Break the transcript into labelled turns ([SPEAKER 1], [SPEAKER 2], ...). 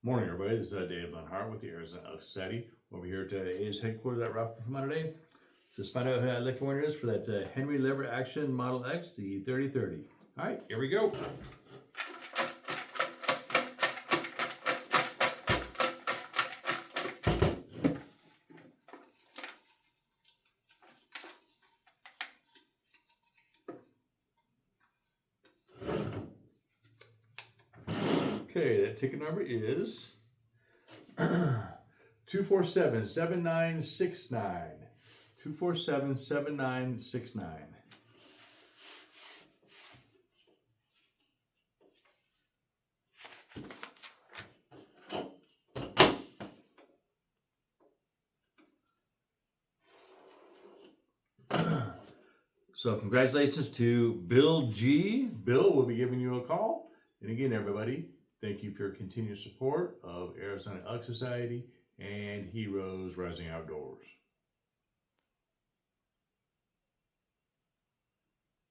[SPEAKER 1] Morning, everybody. This is Dave Lenhart with the AES and HRO Society. Over here at AES headquarters at Ralph from today. So let's find out how lucky winner is for that Henry Lever Action Model X, the 3030. All right, here we go. Okay, that ticket number is 247-7969. 247-7969. So congratulations to Bill G. Bill will be giving you a call. And again, everybody, thank you for your continued support of Arizona Elk Society and Heroes Rising Outdoors.